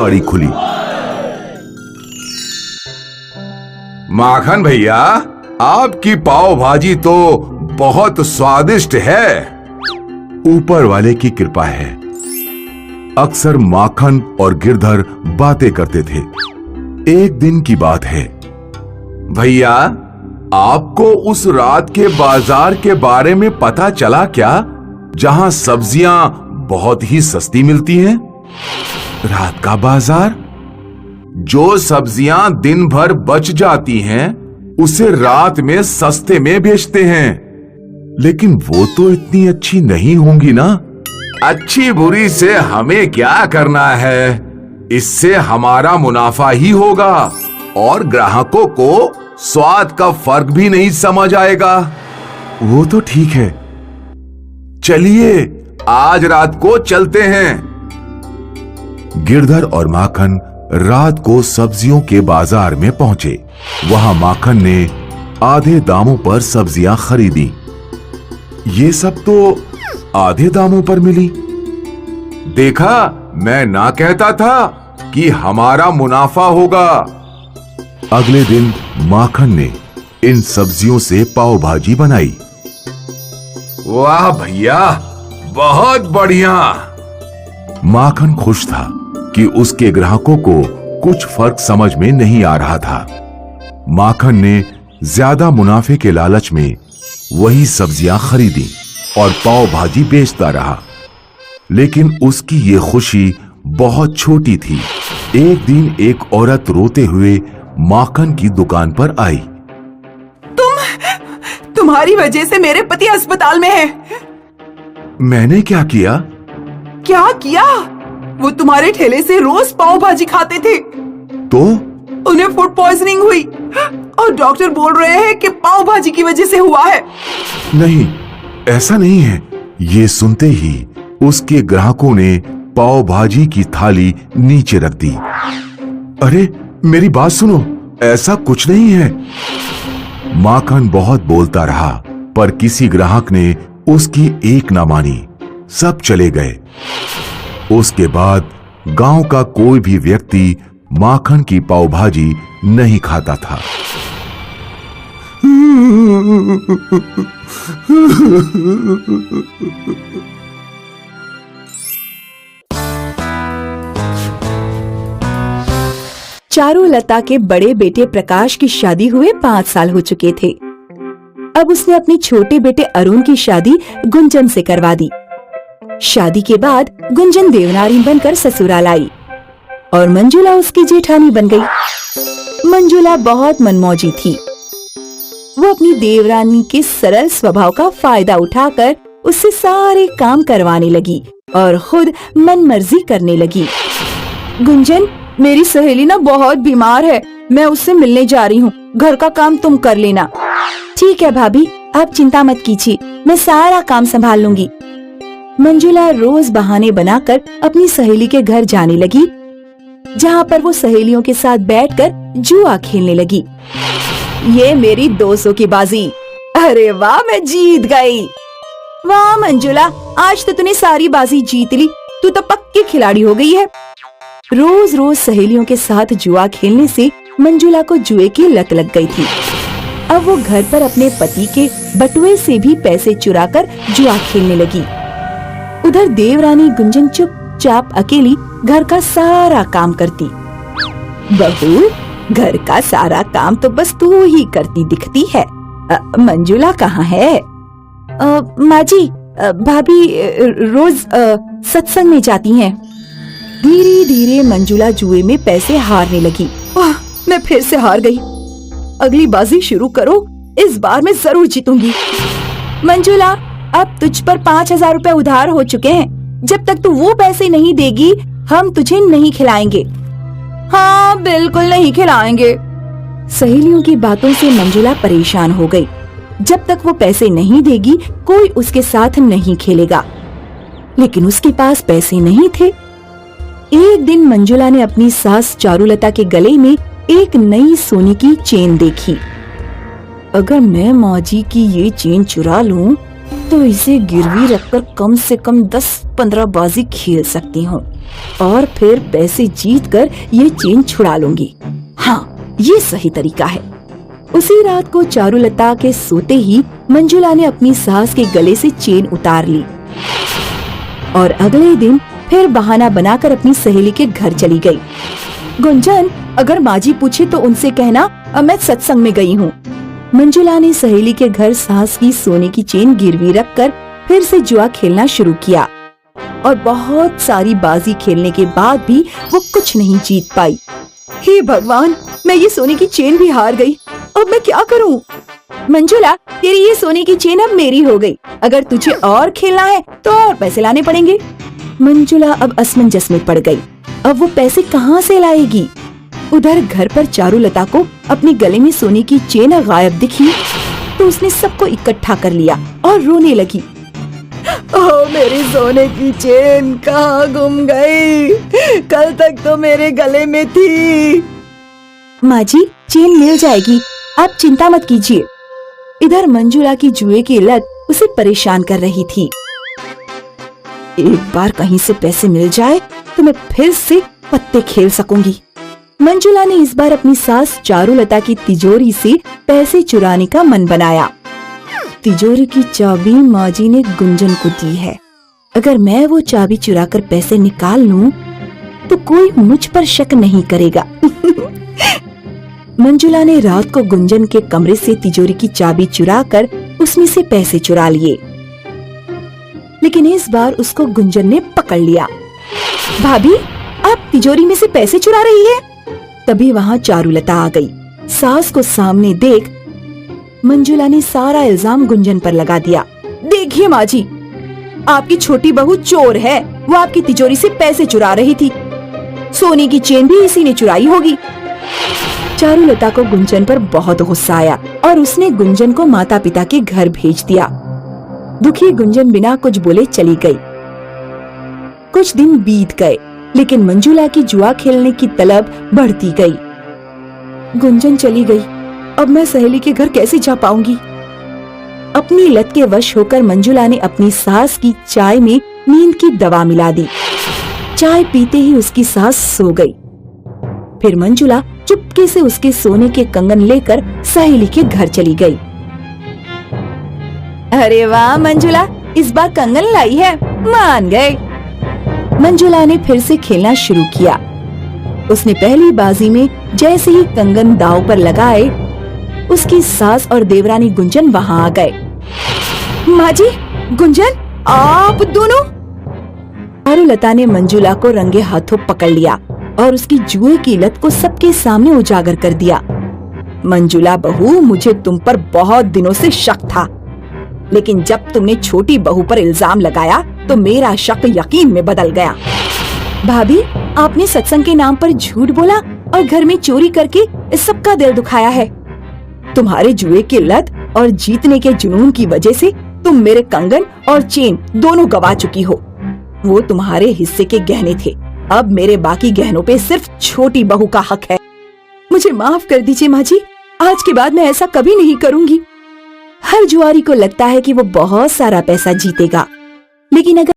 गाड़ी खुली। माखन भैया, आपकी पाव भाजी तो बहुत स्वादिष्ट है। ऊपर वाले की कृपा है। अक्सर माखन और गिरधर बातें करते थे। एक दिन की बात है। भैया, आपको उस रात के बाजार के बारे में पता चला क्या, जहां सब्जियां बहुत ही सस्ती मिलती हैं? रात का बाजार? जो सब्जियां दिन भर बच जाती हैं, उसे रात में सस्ते में बेचते हैं। लेकिन वो तो इतनी अच्छी नहीं होंगी ना? अच्छी बुरी से हमें क्या करना है? इससे हमारा मुनाफा ही होगा और ग्राहकों को स्वाद का फर्क भी नहीं समझ आएगा। वो तो ठीक है, चलिए आज रात को चलते हैं। गिरधर और माखन रात को सब्जियों के बाजार में पहुंचे। वहां माखन ने आधे दामों पर सब्जियां खरीदी। ये सब तो आधे दामों पर मिली। देखा, मैं ना कहता था कि हमारा मुनाफा होगा। अगले दिन माखन ने इन सब्जियों से पाव भाजी बनाई। वाह भैया, बहुत बढ़िया। माखन खुश था कि उसके ग्राहकों को कुछ फर्क समझ में नहीं आ रहा था। माखन ने ज्यादा मुनाफे के लालच में वही सब्जियां खरीदी और पाव भाजी बेचता रहा। लेकिन उसकी ये खुशी बहुत छोटी थी। एक दिन एक औरत रोते हुए माखन की दुकान पर आई। तुम्हारी वजह से मेरे पति अस्पताल में है। मैंने क्या किया? क्या किया? वो तुम्हारे ठेले से रोज पाव भाजी खाते थे। तो उन्हें फूड पॉइजनिंग हुई और डॉक्टर बोल रहे हैं कि पाव भाजी की वजह से हुआ है। नहीं, ऐसा नहीं है। ये सुनते ही उसके ग्राहकों ने पाव भाजी की थाली नीचे रख दी। अरे मेरी बात सुनो, ऐसा कुछ नहीं है। माखन बहुत बोलता रहा, पर किसी ग्राहक ने उसकी एक ना मानी। सब चले गए। उसके बाद गांव का कोई भी व्यक्ति माखन की पाव भाजी नहीं खाता था। चारुलता के बड़े बेटे प्रकाश की शादी हुए 5 साल हो चुके थे। अब उसने अपने छोटे बेटे अरुण की शादी गुंजन से करवा दी। शादी के बाद गुंजन देवनारी बनकर ससुराल आई और मंजुला उसकी जेठानी बन गई। मंजुला बहुत मनमौजी थी। वो अपनी देवरानी के सरल स्वभाव का फायदा उठाकर उससे सारे काम करवाने लगी और खुद मनमर्जी करने लगी। गुंजन, मेरी सहेली ना बहुत बीमार है, मैं उससे मिलने जा रही हूँ, घर का काम तुम कर लेना। ठीक है भाभी, आप चिंता मत कीजिए, मैं सारा काम संभाल लूंगी। मंजुला रोज बहाने बनाकर अपनी सहेली के घर जाने लगी, जहाँ पर वो सहेलियों के साथ बैठकर जुआ खेलने लगी। ये मेरी 200 की बाजी। अरे वाह, मैं जीत गई। वाह मंजुला, आज तो तूने सारी बाजी जीत ली, तू तो पक्की खिलाड़ी हो गई है। रोज रोज सहेलियों के साथ जुआ खेलने से मंजुला को जुए की लत लग गई थी। अब वो घर पर अपने पति के बटुए से भी पैसे चुराकर जुआ खेलने लगी। उधर देवरानी गुंजन चुपचाप अकेली घर का सारा काम करती। बहू, घर का सारा काम तो बस तू ही करती दिखती है, मंजुला कहाँ है? माँ जी, भाभी रोज सत्संग में जाती हैं। धीरे धीरे मंजुला जुए में पैसे हारने लगी। मैं फिर से हार गई। अगली बाजी शुरू करो, इस बार मैं जरूर जीतूंगी। मंजुला, अब तुझ पर 5,000 रुपए उधार हो चुके हैं। जब तक तू वो पैसे नहीं देगी, हम तुझे नहीं खिलाएंगे। हाँ, बिल्कुल नहीं खिलाएंगे। सहेलियों की बातों से मंजुला परेशान हो गई। जब तक वो पैसे नहीं देगी, कोई उसके साथ नहीं खेलेगा। लेकिन उसके पास पैसे नहीं थे। एक दिन मंजुला ने अपनी सास चारुलता के गले में एक नई सोने की चेन देखी। अगर मैं मौजी की ये चेन चुरा लूं, तो इसे गिरवी रखकर कम से कम 10-15 बाजी खेल सकती हूँ। और फिर पैसे जीतकर ये चेन छुड़ा लूंगी। हाँ, ये सही तरीका है। उसी रात को चारुलता के सोते ही मंजुला ने अपनी सास के गले से चेन उतार ली और अगले दिन फिर बहाना बनाकर अपनी सहेली के घर चली गई। गुंजन, अगर माजी पूछे तो उनसे कहना मैं सत्संग में गई हूँ। मंजुला ने सहेली के घर सास की सोने की चेन गिरवी रखकर फिर से जुआ खेलना शुरू किया और बहुत सारी बाजी खेलने के बाद भी वो कुछ नहीं जीत पाई। हे भगवान, मैं ये सोने की चेन भी हार गई। अब मैं क्या करूं? मंजुला, तेरी ये सोने की चेन अब मेरी हो गई। अगर तुझे और खेलना है तो और पैसे लाने पड़ेंगे। मंजुला अब असमंजस में पड़ गई। अब वो पैसे कहाँ से लाएगी? उधर घर पर चारुलता को अपने गले में सोने की चेन गायब दिखी तो उसने सबको इकट्ठा कर लिया और रोने लगी। ओह, मेरी सोने की चेन कहाँ गुम गई? कल तक तो मेरे गले में थी। माँ जी, चेन मिल जाएगी, आप चिंता मत कीजिए। इधर मंजुला की जुए की लत उसे परेशान कर रही थी। एक बार कहीं से पैसे मिल जाए तो मैं फिर से पत्ते खेल सकूंगी। मंजुला ने इस बार अपनी सास चारुलता की तिजोरी से पैसे चुराने का मन बनाया। तिजोरी की चाबी माजी ने गुंजन को दी है। अगर मैं वो चाबी चुराकर पैसे निकाल लूं तो कोई मुझ पर शक नहीं करेगा। मंजुला ने रात को गुंजन के कमरे से तिजोरी की चाबी चुराकर उसमें से पैसे चुरा लिए, लेकिन इस बार उसको गुंजन ने पकड़ लिया। भाभी, आप तिजोरी में से पैसे चुरा रही है? तभी वहाँ चारुलता आ गई। सास को सामने देख मंजुला ने सारा इल्जाम गुंजन पर लगा दिया। देखिए माँ जी, आपकी छोटी बहू चोर है। वो आपकी तिजोरी से पैसे चुरा रही थी। सोने की चेन भी इसी ने चुराई होगी। चारुलता को गुंजन पर बहुत गुस्सा आया और उसने गुंजन को माता पिता के घर भेज दिया। दुखी गुंजन बिना कुछ बोले चली गई। कुछ दिन बीत गए, लेकिन मंजुला की जुआ खेलने की तलब बढ़ती गई। गुंजन चली गई, अब मैं सहेली के घर कैसे जा पाऊंगी? अपनी लत के वश होकर मंजुला ने अपनी सास की चाय में नींद की दवा मिला दी। चाय पीते ही उसकी सास सो गई। फिर मंजुला चुपके से उसके सोने के कंगन लेकर सहेली के घर चली गई। अरे वाह मंजुला, इस बार कंगन लाई है, मान गए। मंजुला ने फिर से खेलना शुरू किया। उसने पहली बाजी में जैसे ही कंगन दांव पर लगाए, उसकी सास और देवरानी गुंजन वहां आ गए। माँ जी, गुंजन, आप दोनों? चारुलता ने मंजुला को रंगे हाथों पकड़ लिया और उसकी जुए की लत को सबके सामने उजागर कर दिया। मंजुला बहू, मुझे तुम पर बहुत दिनों से शक था, लेकिन जब तुमने छोटी बहू पर इल्जाम लगाया तो मेरा शक यकीन में बदल गया। भाभी, आपने सत्संग के नाम पर झूठ बोला और घर में चोरी करके सबका दिल दुखाया है। तुम्हारे जुए की लत और जीतने के जुनून की वजह से तुम मेरे कंगन और चेन दोनों गवा चुकी हो। वो तुम्हारे हिस्से के गहने थे, अब मेरे बाकी गहनों पे सिर्फ छोटी बहू का हक है। मुझे माफ कर दीजिए माँ जी, आज के बाद मैं ऐसा कभी नहीं करूँगी। हर जुआरी को लगता है कि वो बहुत सारा पैसा जीतेगा, लेकिन अगर